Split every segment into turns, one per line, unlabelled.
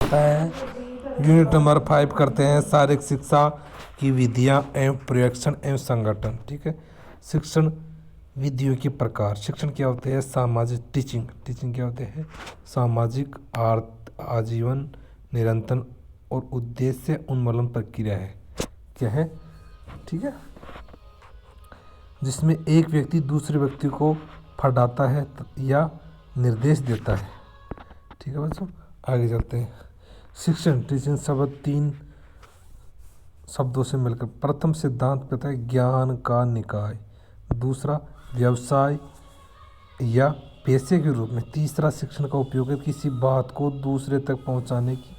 करता है। Unit number 5 करते हैं शारीरिक शिक्षा की विधियां एवं प्रशिक्षण एवं संगठन। ठीक है, शिक्षण विधियों के प्रकार। शिक्षण क्या होते हैं? सामाजिक टीचिंग क्या होते हैं? सामाजिक आजीवन निरंतर और उद्देश्य उन्मूलन प्रक्रिया है। क्या है? ठीक है, जिसमें एक व्यक्ति दूसरे व्यक्ति को पढ़ाता है या निर्देश देता है। ठीक है बच्चों, आगे चलते हैं। शिक्षण टीचिंग शब्द 3 शब्दों से मिलकर। प्रथम सिद्धांत कहता है ज्ञान का निकाय, दूसरा व्यवसाय या पेशे के रूप में, तीसरा शिक्षण का उपयोग किसी बात को दूसरे तक पहुंचाने की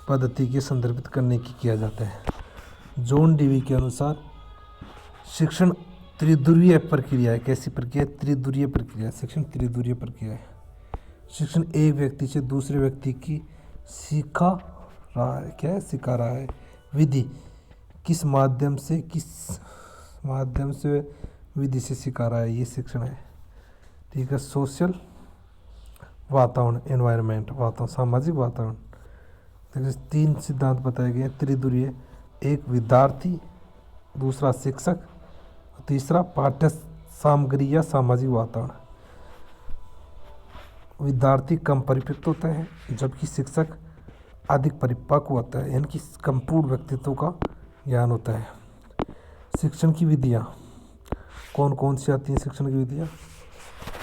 पद्धति के संदर्भित करने की किया जाता है। जॉन डीवी के अनुसार शिक्षण त्रिध्रुवीय प्रक्रिया है। कैसी प्रक्रिया? त्रिध्रुवीय प्रक्रिया। शिक्षण त्रिध्रुवीय प्रक्रिया है। शिक्षण एक व्यक्ति से दूसरे व्यक्ति की सिखा रहा है। क्या है? सिखा रहा है। विधि किस माध्यम से विधि से सिखा रहा है, ये शिक्षण है। ठीक है, सोशल वातावरण, एनवायरनमेंट, वातावरण, सामाजिक वातावरण। देखिए 3 सिद्धांत बताए गए हैं त्रिध्रुवीय। एक विद्यार्थी, दूसरा शिक्षक, तीसरा पाठ्य सामग्री या सामाजिक वातावरण। विद्यार्थी कम परिपक्व होता है जबकि शिक्षक अधिक परिपक्व होता है, यानी कि संपूर्ण व्यक्तित्व का ज्ञान होता है। शिक्षण की विधियाँ कौन कौन सी आती हैं? शिक्षण की विधियाँ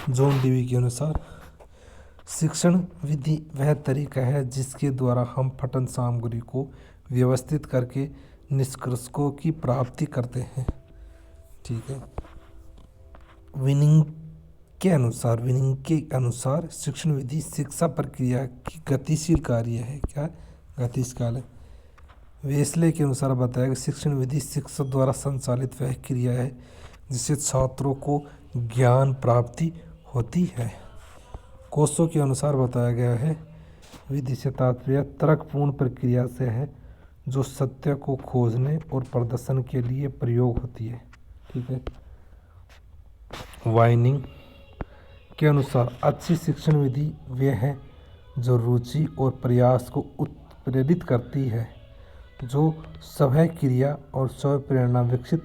जॉन डीवी के अनुसार शिक्षण विधि वह तरीका है जिसके द्वारा हम पठन सामग्री को व्यवस्थित करके निष्कर्षों की प्राप्ति करते हैं। ठीक है, विनिंग के अनुसार शिक्षण विधि शिक्षा प्रक्रिया की गतिशील कार्य है। क्या? गतिशील है। वेस्ले के अनुसार बताया कि शिक्षण विधि शिक्षक द्वारा संचालित वह क्रिया है जिससे छात्रों को ज्ञान प्राप्ति होती है। कोसो के अनुसार बताया गया है विधि से तात्पर्य तर्कपूर्ण प्रक्रिया से है जो सत्य को खोजने और प्रदर्शन के लिए प्रयोग होती है। ठीक है, वाइनिंग के अनुसार अच्छी शिक्षण विधि वह है जो रुचि और प्रयास को उत्प्रेरित करती है, जो सवय क्रिया और स्वयं प्रेरणा विकसित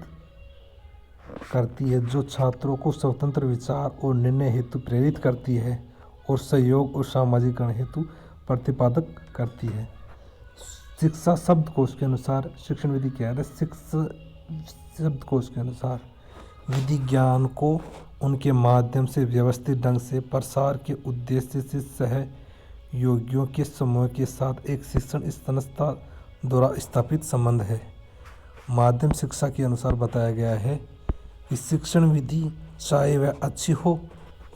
करती है, जो छात्रों को स्वतंत्र विचार और निर्णय हेतु प्रेरित करती है और सहयोग और सामाजिकरण हेतु प्रतिपादक करती है। शिक्षा शब्दकोश के अनुसार शिक्षण विधि क्या है? शिक्षा शब्दकोश के अनुसार विधि ज्ञान को उनके माध्यम से व्यवस्थित ढंग से प्रसार के उद्देश्य से सहयोगियों के समूह के साथ एक शिक्षण संस्था द्वारा स्थापित संबंध है। माध्यम शिक्षा के अनुसार बताया गया है कि शिक्षण विधि चाहे वह अच्छी हो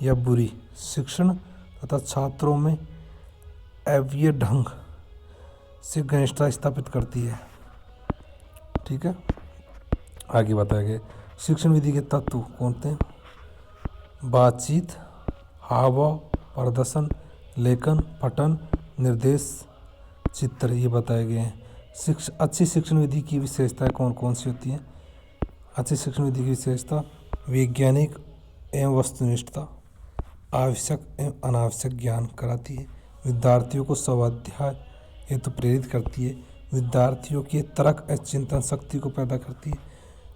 या बुरी, शिक्षण तथा छात्रों में अव्यय ढंग से घनिष्ठता स्थापित करती है। ठीक है, आगे बताया गया शिक्षण विधि के तत्व कौन थे? बातचीत, हावभाव, प्रदर्शन, लेखन, पठन, निर्देश, चित्र, ये बताए गए हैं। अच्छी शिक्षण विधि की विशेषताएं कौन कौन सी होती हैं? अच्छी शिक्षण विधि की विशेषता वैज्ञानिक एवं वस्तुनिष्ठता, आवश्यक एवं अनावश्यक ज्ञान कराती है, विद्यार्थियों को स्वाध्याय हेतु प्रेरित करती है, विद्यार्थियों के तर्क एवं चिंतन शक्ति को पैदा करती है,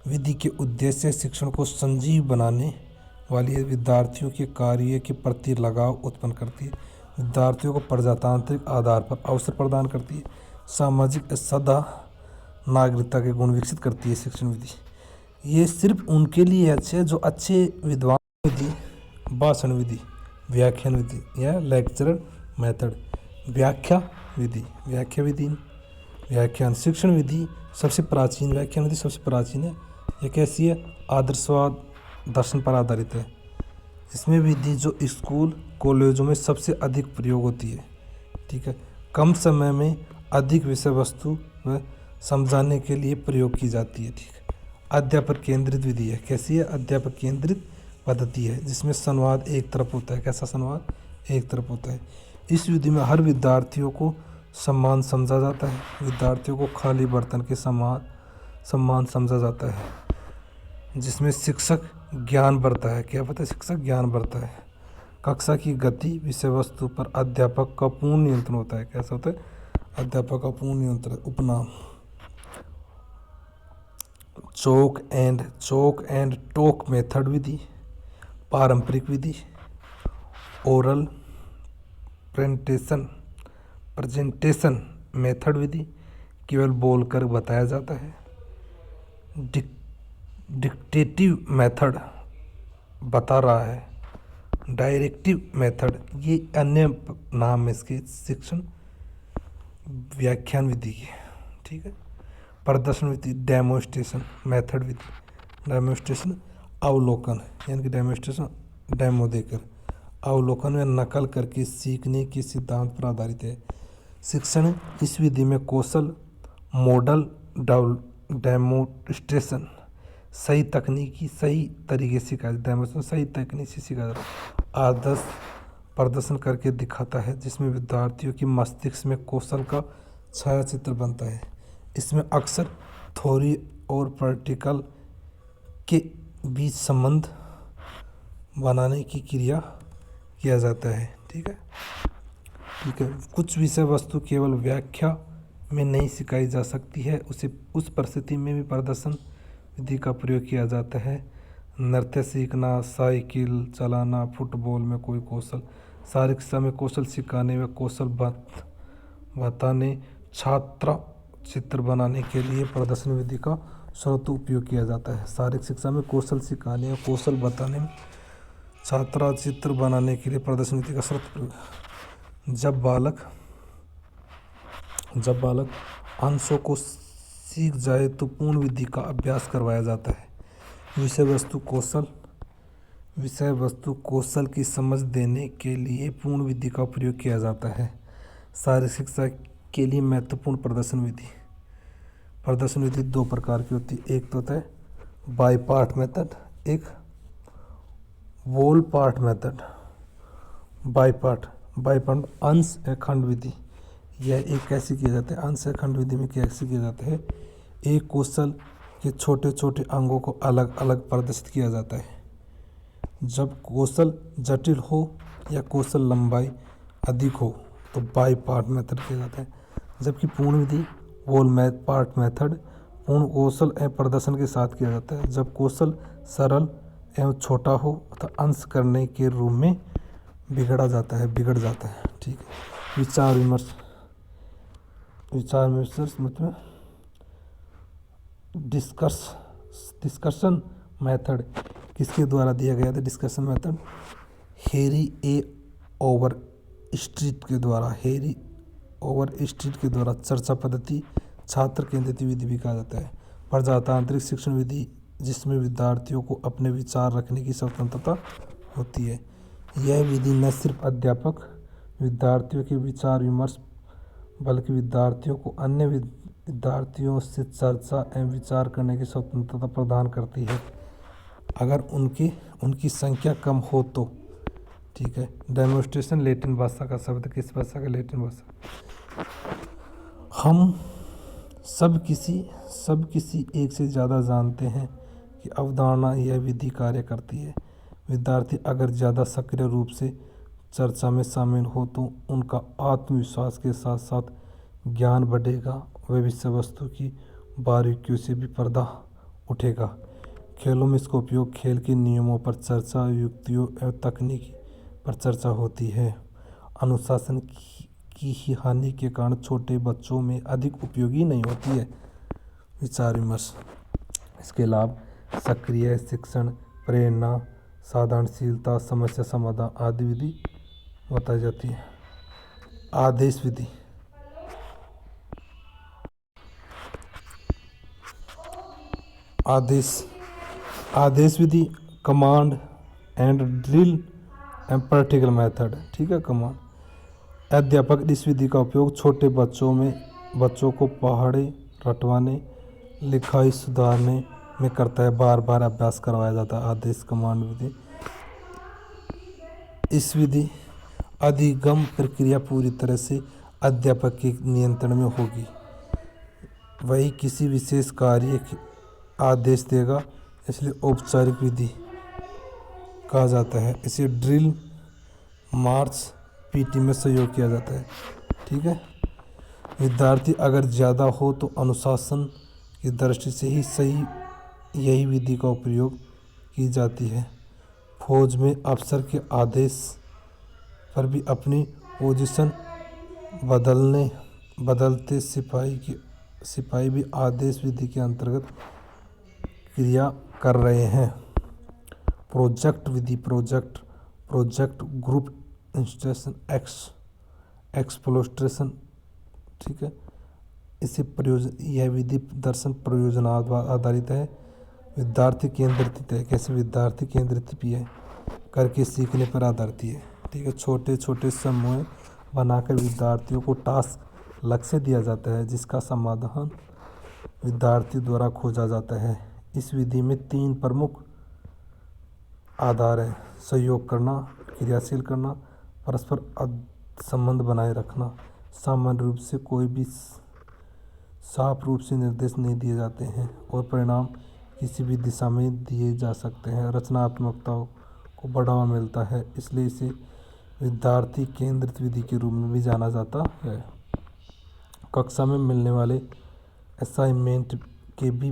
विधि के उद्देश्य शिक्षण को संजीव बनाने वाली है, विद्यार्थियों के कार्य के प्रति लगाव उत्पन्न करती है, विद्यार्थियों को प्रजातांत्रिक आधार पर अवसर प्रदान करती है, सामाजिक सदा नागरिकता के गुण विकसित करती है। शिक्षण विधि ये सिर्फ उनके लिए अच्छे जो अच्छे विद्वान विधि, भाषण विधि, व्याख्यान विधि या लेक्चरर मेथड, व्याख्या विधि, व्याख्यान शिक्षण विधि सबसे प्राचीन, व्याख्यान विधि सबसे प्राचीन है। ये कैसी है? आदर्शवाद दर्शन पर आधारित है। इसमें विधि जो स्कूल कॉलेजों में सबसे अधिक प्रयोग होती है। ठीक है, कम समय में अधिक विषय वस्तु व समझाने के लिए प्रयोग की जाती है। ठीक है, अध्यापक केंद्रित विधि है। कैसी है? अध्यापक केंद्रित पद्धति है जिसमें संवाद एक तरफ होता है। कैसा संवाद? एक तरफ होता है। इस विधि में हर विद्यार्थियों को सम्मान समझा जाता है, विद्यार्थियों को खाली बर्तन के सम्मान समझा जाता है, जिसमें शिक्षक ज्ञान बढ़ता है। क्या पता है? शिक्षक ज्ञान बढ़ता है। कक्षा की गति विषय वस्तु पर अध्यापक का पूर्ण नियंत्रण होता है। कैसा होता है? अध्यापक का पूर्ण नियंत्रण। उपनाम चौक एंड टॉक मेथड विधि, पारंपरिक विधि, ओरल प्रेजेंटेशन मेथड विधि, केवल बोलकर बताया जाता है। डिक्टेटिव मेथड बता रहा है। डायरेक्टिव मेथड, ये अन्य नाम है इसके, शिक्षण व्याख्यान विधि के। ठीक है। प्रदर्शन विधि, डेमोस्ट्रेशन मेथड विधि, डेमोस्ट्रेशन अवलोकन, यानी कि डेमोस्ट्रेशन डेमो देकर, अवलोकन में नकल करके सीखने के सिद्धांत पर आधारित है। शिक्षण इस विधि में कौशल, मॉडल, डेमोस्ट्रेशन सही तकनीकी सही तरीके से सिखाया, डेमोस्ट्रेशन सही तकनीक से सिखाया जाता है। आदर्श प्रदर्शन करके दिखाता है, जिसमें विद्यार्थियों की मस्तिष्क में कौशल का छायाचित्र बनता है। इसमें अक्सर थ्योरी और प्रैक्टिकल के बीच संबंध बनाने की क्रिया किया जाता है। ठीक है। कुछ विषय वस्तु केवल व्याख्या में नहीं सिखाई जा सकती है, उसे उस परिस्थिति में भी प्रदर्शन विधि का प्रयोग किया जाता है। नृत्य सीखना, साइकिल चलाना, फुटबॉल में कोई कौशल, शारीरिक शिक्षा में कौशल सिखाने में कौशल बताने, छात्र चित्र बनाने के लिए प्रदर्शन विधि का सर्वोत्तम उपयोग किया जाता है। शारीरिक शिक्षा में कौशल सिखाने और कौशल बताने में छात्र चित्र बनाने के लिए प्रदर्शन विधि का सर्वोत्तम प्रयोग। जब बालक अंशों को सीख जाए तो पूर्ण विधि का अभ्यास करवाया जाता है। विषय वस्तु कौशल की समझ देने के लिए पूर्ण विधि का प्रयोग किया जाता है। शारीरिक शिक्षा के लिए महत्वपूर्ण प्रदर्शन विधि दो प्रकार की होती है। एक तो होता है बाय पार्ट मेथड, एक वोल पार्ट मेथड। बाय पार्ट अंश या खंड विधि, यह एक कैसे किया जाता है? अंश या खंड विधि में कैसे किया जाता है? एक कौशल के छोटे छोटे अंगों को अलग अलग प्रदर्शित किया जाता है। जब कौशल जटिल हो या कौशल लंबाई अधिक हो तो बाय पार्ट मेथड किया जाता है। जबकि पूर्ण विधि वोल पार्ट मेथड पूर्ण कौशल एवं प्रदर्शन के साथ किया जाता है। जब कौशल सरल एवं छोटा हो तो अंश करने के रूप में बिगड़ जाता है। ठीक है। विचार विमर्श मतलब डिस्कशन मेथड किसके द्वारा दिया गया था? डिस्कशन मेथड हैरी ए ओवरस्ट्रीट के द्वारा चर्चा पद्धति, छात्र केंद्रित विधि भी कहा जाता है। प्रजातांत्रिक शिक्षण विधि, जिसमें विद्यार्थियों को अपने विचार रखने की स्वतंत्रता होती है। यह विधि न सिर्फ अध्यापक विद्यार्थियों के विचार विमर्श बल्कि विद्यार्थियों को अन्य विद्यार्थियों से चर्चा एवं विचार करने की स्वतंत्रता प्रदान करती है, अगर उनकी संख्या कम हो तो। ठीक है। डेमोस्ट्रेशन लैटिन भाषा का शब्द, किस भाषा का? लैटिन भाषा। हम सब किसी एक से ज़्यादा जानते हैं कि अवधारणा यह विधि कार्य करती है। विद्यार्थी अगर ज़्यादा सक्रिय रूप से चर्चा में शामिल हो तो उनका आत्मविश्वास के साथ साथ ज्ञान बढ़ेगा, वह विषय वस्तु की बारीकियों से भी पर्दा उठेगा। खेलों में इसका उपयोग खेल के नियमों पर चर्चा, युक्तियों एवं तकनीकी पर चर्चा होती है। अनुशासन की ही हानि के कारण छोटे बच्चों में अधिक उपयोगी नहीं होती है। विचार विमर्श, इसके लाभ सक्रिय शिक्षण, प्रेरणा, साधनशीलता, समस्या समाधान आदि विधि बताई जाती है। आदेश विधि, आदेश विधि command and drill and practical method. ठीक है। कमांड अध्यापक इस विधि का उपयोग छोटे बच्चों को पहाड़े रटवाने, लिखाई सुधारने में करता है। बार बार अभ्यास करवाया जाता है। आदेश कमांड विधि, इस विधि अधिगम प्रक्रिया पूरी तरह से अध्यापक के नियंत्रण में होगी। वही किसी विशेष कार्य के आदेश देगा, इसलिए औपचारिक विधि कहा जाता है। इसे ड्रिल मार्च पीटी में सहयोग किया जाता है। ठीक है। विद्यार्थी अगर ज़्यादा हो तो अनुशासन की दृष्टि से ही सही यही विधि का उपयोग की जाती है। फौज में अफसर के आदेश पर भी अपनी पोजीशन बदलते सिपाही भी आदेश विधि के अंतर्गत क्रिया कर रहे हैं। प्रोजेक्ट विधि प्रोजेक्ट ग्रुप इंस्टेशन एक्सप्लोरेशन। ठीक है। यह विधि दर्शन प्रयोजन आधारित है, विद्यार्थी केंद्रित है। कैसे विद्यार्थी केंद्रित भी है, करके सीखने पर आधारित है। ठीक है। छोटे छोटे समूह बनाकर विद्यार्थियों को टास्क लक्ष्य दिया जाता है, जिसका समाधान विद्यार्थी द्वारा खोजा जाता है। इस विधि में 3 प्रमुख आधार है: सहयोग करना, क्रियाशील करना, परस्पर संबंध बनाए रखना। सामान्य रूप से कोई भी साफ रूप से निर्देश नहीं दिए जाते हैं और परिणाम किसी भी दिशा में दिए जा सकते हैं। रचनात्मकता को बढ़ावा मिलता है, इसलिए इसे विद्यार्थी केंद्रित विधि के रूप में भी जाना जाता है। कक्षा में मिलने वाले असाइनमेंट के भी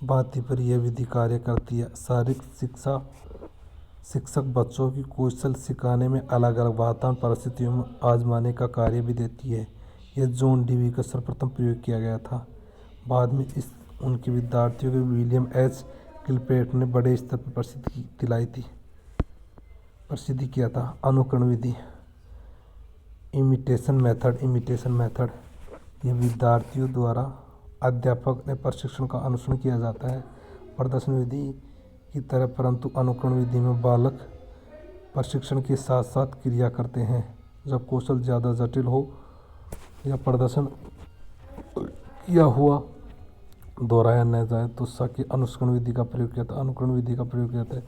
भांति पर यह विधि कार्य करती है। शारीरिक शिक्षक बच्चों की कौशल सिखाने में अलग अलग वातावरण परिस्थितियों में आजमाने का कार्य भी देती है। यह जॉन डीवी का सर्वप्रथम प्रयोग किया गया था। बाद में उनके विद्यार्थियों के विलियम एच किलपेट ने बड़े स्तर पर प्रसिद्धि किया था। अनुकरण विधि इमिटेशन मेथड यह विद्यार्थियों द्वारा अध्यापक ने प्रशिक्षण का अनुसरण किया जाता है। प्रदर्शन विधि की तरह, परंतु अनुकरण विधि में बालक प्रशिक्षण के साथ साथ क्रिया करते हैं। जब कौशल ज़्यादा जटिल हो या प्रदर्शन किया हुआ दोहराया न जाए तो अनुकरण विधि का प्रयोग किया था। अनुकरण विधि का प्रयोग किया था,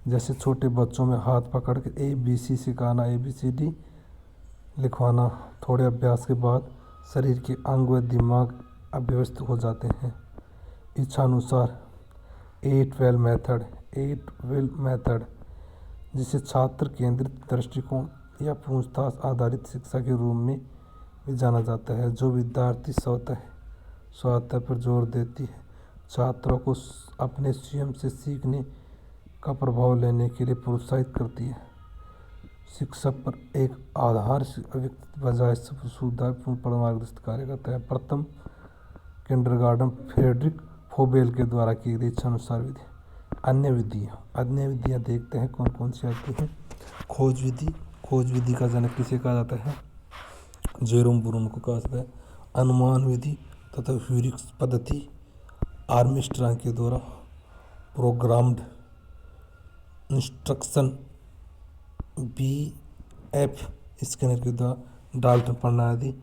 जैसे छोटे बच्चों में हाथ पकड़ के ABC सिखाना, ABCD लिखवाना। थोड़े अभ्यास के बाद शरीर के अंग व दिमाग अभ्यस्त हो जाते हैं। इच्छानुसार 8-well मेथड, जिसे छात्र केंद्रित दृष्टिकोण या पूछताछ आधारित शिक्षा के रूप में भी जाना जाता है, जो विद्यार्थी स्वतः पर जोर देती है। छात्रों को अपने स्वयं से सीखने का प्रभाव लेने के लिए प्रोत्साहित करती है। शिक्षक पर एक आधार व्यक्ति बजाय सुविधापूर्ण पर मार्गदर्शित कार्य करता है। प्रथम किंडरगार्टन फ्रेडरिक फोबेल के द्वारा की गई इच्छानुसार विधि। अन्य विधियाँ देखते हैं कौन कौन सी आती हैं। खोज विधि का जनक किसे कहा जाता है? जेरोम ब्रून को कहा जाता है। अनुमान विधि तथा ह्यूरिस्टिक पद्धति आर्मस्ट्रांग के द्वारा। प्रोग्राम्ड इंस्ट्रक्शन BF स्किनर के द्वारा। डाल्टन प्रणाली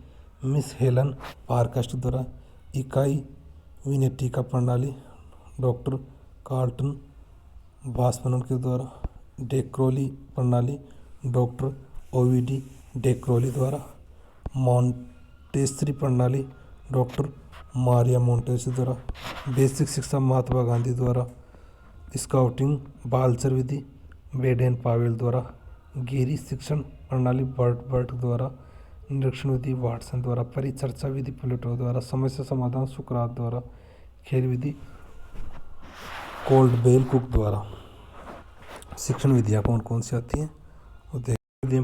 मिस हेलन पारकास्ट द्वारा। इकाई विनेटिका प्रणाली डॉक्टर कार्लटन वासमैन के द्वारा। डेक्रोली प्रणाली डॉक्टर OVD डेक्रोली द्वारा। मॉन्टेसरी प्रणाली डॉक्टर मारिया मोंटेसरी द्वारा। बेसिक शिक्षा महात्मा गांधी द्वारा। स्काउटिंग बाल्चर विधि बेडेन पावेल द्वारा। गहरी शिक्षण प्रणाली बर्ट द्वारा। निरीक्षण विधि वाटसन द्वारा। परिचर्चा विधि प्लेटो द्वारा। समस्या समाधान सुकरात द्वारा। खेल विधि कोल्डवेल कुक द्वारा। शिक्षण विधियाँ कौन कौन सी आती हैं वो देखते हैं।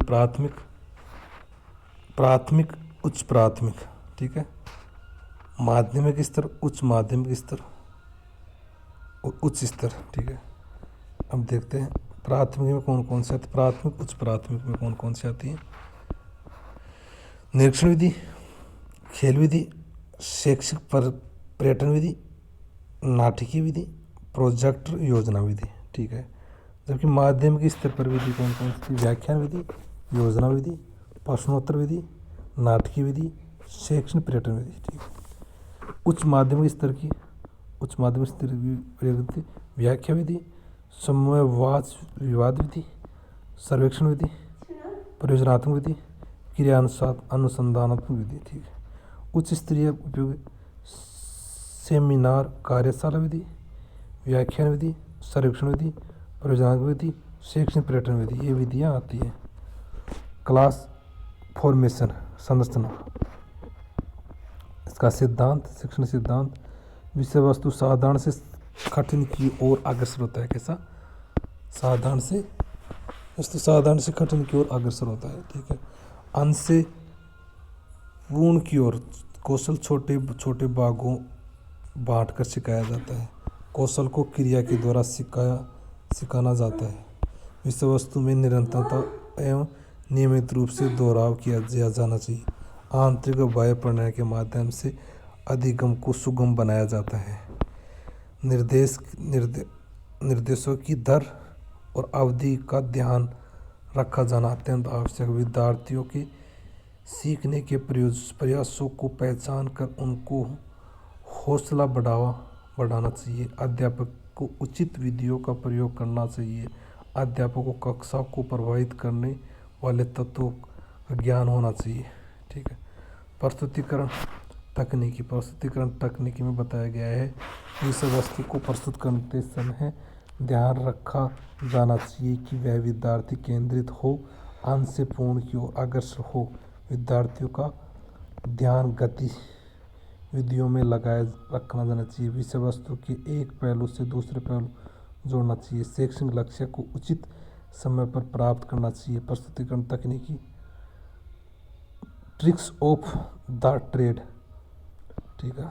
प्राथमिक उच्च प्राथमिक, ठीक है। माध्यमिक स्तर, उच्च माध्यमिक स्तर और उच्च स्तर, ठीक है। अब देखते हैं प्राथमिक में कौन कौन सी आती है। प्राथमिक उच्च प्राथमिक में कौन कौन सी आती है? निरीक्षण विधि, खेल विधि, शैक्षिक पर्यटन विधि, नाटकीय विधि, प्रोजेक्ट योजना विधि, ठीक है। जबकि माध्यमिक स्तर पर विधि कौन कौन सी? व्याख्यान विधि, योजना विधि, प्रश्नोत्तर विधि, नाटकीय विधि, शैक्षणिक पर्यटन विधि, ठीक है। उच्च माध्यमिक स्तर की विधि व्याख्या विधि, समन्वय विवाद विधि, सर्वेक्षण विधि, परियोजनात्मक विधि, क्रिया अनुसंधानात्मक विधि, ठीक है। उच्च स्तरीय उपयोगी सेमिनार कार्यशाला विधि, व्याख्यान विधि, सर्वेक्षण विधि, परियोजनात्मक विधि, शैक्षणिक पर्यटन विधि, ये विधियाँ आती हैं। क्लास फॉर्मेशन संरचना, इसका सिद्धांत, शिक्षण सिद्धांत, विषय वस्तु साधारण से कठिन की ओर अग्रसर होता है। कैसा? साधारण से कठिन की ओर अग्रसर होता है। ठीक है। अंश से पूर्ण की ओर कौशल छोटे छोटे भागों बांट कर सिखाया जाता है। कौशल को क्रिया के द्वारा सिखाना जाता है। विषय वस्तु में निरंतरता एवं नियमित रूप से दोहराव किया जाना चाहिए। आंतरिक और बाह्य प्रणाली के माध्यम से अधिगम को सुगम बनाया जाता है। निर्देशों की दर और अवधि का ध्यान रखा जाना अत्यंत आवश्यक। विद्यार्थियों के सीखने के प्रयासों को पहचान कर उनको हौसला बढ़ाना चाहिए। अध्यापक को उचित विधियों का प्रयोग करना चाहिए। अध्यापक को कक्षा को प्रभावित करने वाले तत्वों का ज्ञान होना चाहिए। ठीक है। प्रस्तुतिकरण तकनीकी में बताया गया है कि इस वस्तु को प्रस्तुत करते समय ध्यान रखा जाना चाहिए कि वह विद्यार्थी केंद्रित हो, अंश से पूर्ण की ओर अग्रसर हो। विद्यार्थियों का ध्यान गतिविधियों में रखना जाना चाहिए। विषय वस्तु के एक पहलू से दूसरे पहलू जोड़ना चाहिए। शैक्षणिक लक्ष्य को उचित समय पर प्राप्त करना चाहिए। प्रस्तुतिकरण तकनीकी, ट्रिक्स ऑफ द ट्रेड। ठीक है।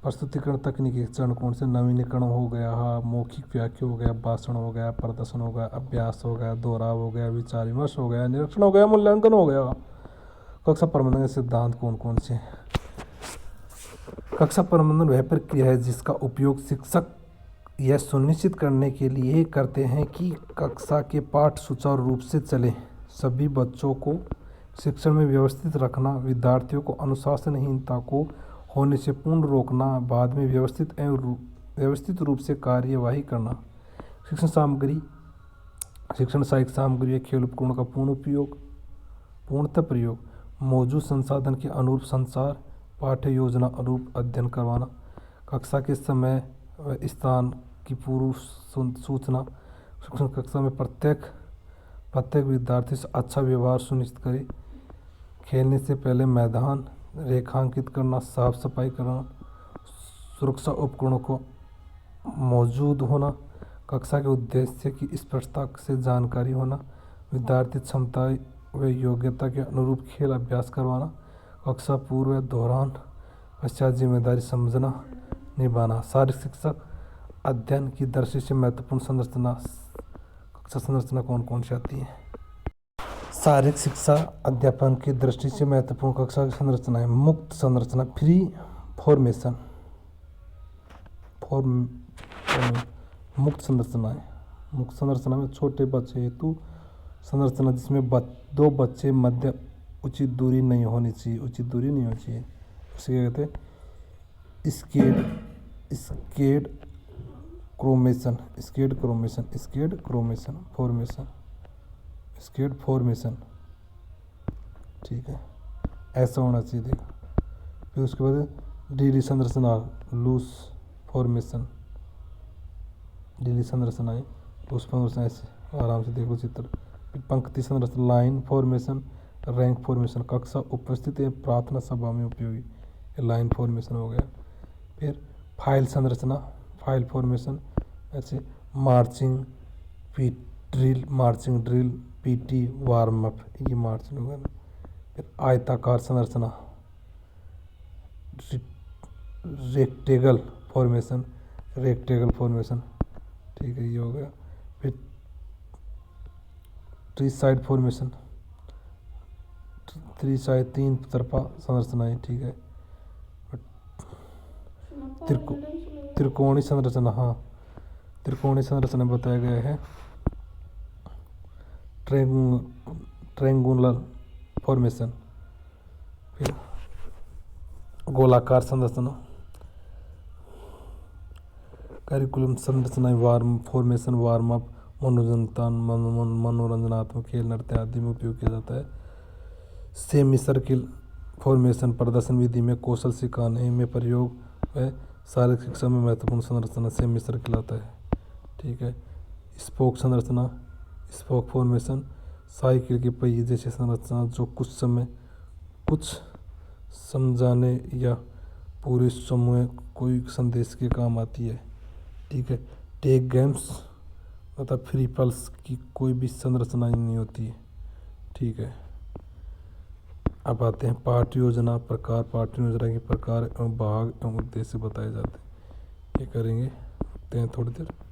प्रस्तुतिकरण तकनीकी के चरण कौन से? नवीनीकरण हो गया, मौखिक व्याख्या हो गया, भाषण हो गया, प्रदर्शन हो गया, अभ्यास हो गया, दोहराव हो गया, विचार विमर्श हो गया, निरीक्षण हो गया, मूल्यांकन हो गया। कक्षा प्रबंधन के सिद्धांत कौन कौन से? कक्षा प्रबंधन वह प्रक्रिया है जिसका उपयोग शिक्षक यह सुनिश्चित करने के लिए करते हैं कि कक्षा के पाठ सुचारू रूप से चले। सभी बच्चों को शिक्षण में व्यवस्थित रखना, विद्यार्थियों को अनुशासनहीनता को होने से पूर्ण रोकना, बाद में व्यवस्थित रूप से कार्यवाही करना। शिक्षण सहायक सामग्री या खेल उपकरणों का पूर्णतः प्रयोग, मौजूद संसाधन के अनुरूप संचार, पाठ्य योजना अनुरूप अध्ययन करवाना, कक्षा के समय व स्थान की पूर्व सूचना। शिक्षण कक्षा में प्रत्येक विद्यार्थी से अच्छा व्यवहार सुनिश्चित करें। खेलने से पहले मैदान रेखांकित करना, साफ सफाई करना, सुरक्षा उपकरणों को मौजूद होना, कक्षा के उद्देश्य की स्पष्टता से जानकारी होना, विद्यार्थी क्षमता व योग्यता के अनुरूप खेल अभ्यास करवाना, कक्षा पूर्व दौरान पश्चात जिम्मेदारी समझना निभाना। शारीरिक शिक्षा अध्ययन की दृष्टि से महत्वपूर्ण कक्षा संरचना कौन कौन सी आती है? शारीरिक शिक्षा अध्यापन की दृष्टि से महत्वपूर्ण कक्षा की संरचना है। मुक्त संरचना, फ्री फॉर्मेशन, मुक्त संरचना में छोटे बच्चे हेतु संरचना जिसमें दो बच्चे मध्य उचित दूरी नहीं होनी चाहिए। उसे क्या कहते हैं? Scared formation. ठीक है, ऐसा होना चाहिए। देखो, फिर उसके बाद ढीली संरचना, लूज फॉर्मेशन, ढीली संरचनाएं, लूज फॉर्मेशन। ऐसे आराम से देखो चित्र। फिर पंक्ति संरचना, लाइन फॉर्मेशन, रैंक फॉर्मेशन, कक्षा उपस्थित एवं प्रार्थना सभा में उपयोगी, लाइन फॉर्मेशन हो गया। फिर फाइल संरचना, फाइल फॉर्मेशन, ऐसे marching drill, PT, warm up, ये मार्चिंग होगा। फिर आयताकार संरचना, रेक्टेगल फॉर्मेशन, ठीक है, ये हो गया। फिर थ्री साइड फॉर्मेशन, तीन तरफा संरचनाएं, ठीक है। त्रिकोणीय संरचना, त्रिकोणीय संरचना बताया गया है। Triangular formation. फिर गोलाकार संरचना, करिकुलम संरचना, वार्म अप, मनोरंजनात्मक खेल, नृत्य आदि में उपयोग किया जाता है। सेमी सर्किल फॉर्मेशन, प्रदर्शन विधि में कौशल सिखाने में प्रयोग है। शारीरिक शिक्षा में महत्वपूर्ण संरचना सेमी सर्किल आता है। ठीक है, स्पोक संरचना, स्पोक फॉर्मेशन, साइकिल के पहिए जैसी संरचना जो कुछ समझाने या पूरे समूह कोई संदेश के काम आती है। ठीक है। टेक गेम्स मतलब फ्री पल्स की कोई भी संरचना ही नहीं होती है। ठीक है। अब आते हैं पाठ योजना प्रकार। पाठ योजना के प्रकार एवं भाग एवं उद्देश्य बताए जाते हैं। ये करेंगे, देखते हैं थोड़ी देर।